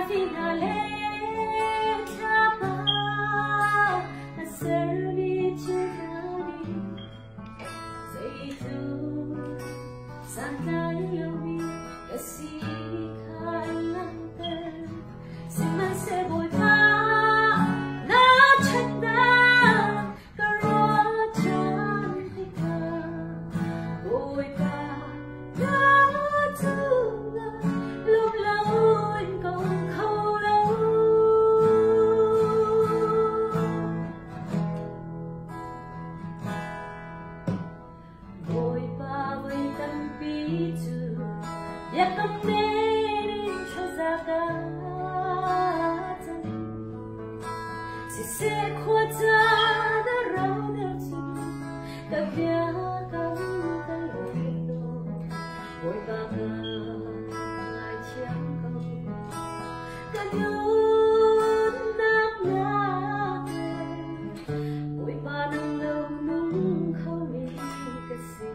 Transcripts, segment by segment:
finale chapa na serbi chikani zaitu santai lomi kasi kalante siman se boy pa na chanda karo chantika boy pa ya kameri chozaga si se kwata da rona tu ka bia ka ka lo boy ba ka ai chiang ko ka yun na na boy ba nang lo nung khâu mi ka si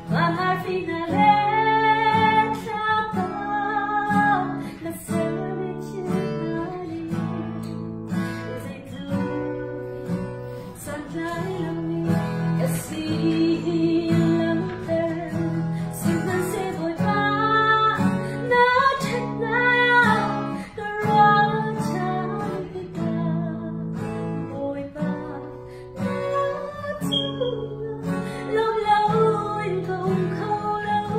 Mahal finale chapa na serbi chikani zaitu sanjay lomi kasi lante simpan se boy pa na chanda karo chantika boy pa na tu lâu lâu anh không khâu đâu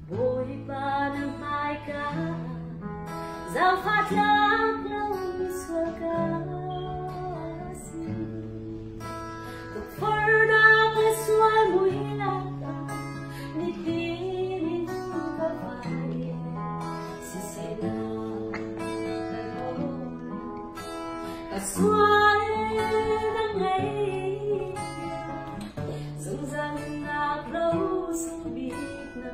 bồi ba năm mai cả giao phát lắm lâu xưa cả cuộc phơi đang xoay mũi lata đi đi có phải xì na xuôi đang ngày dừng dần ngạc lâu sự biết nạc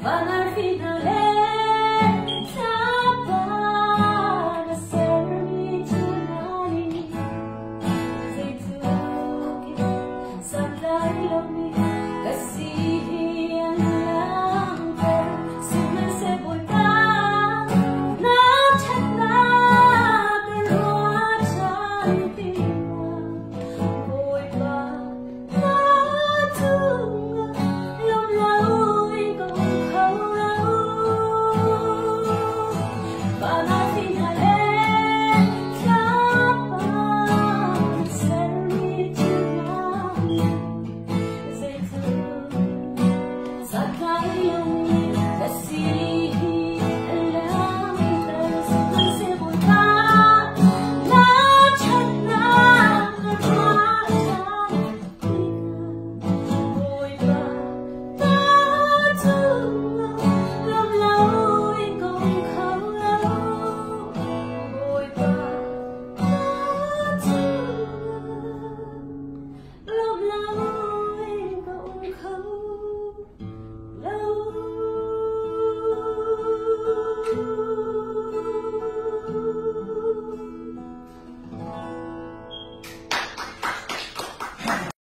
và ngày finale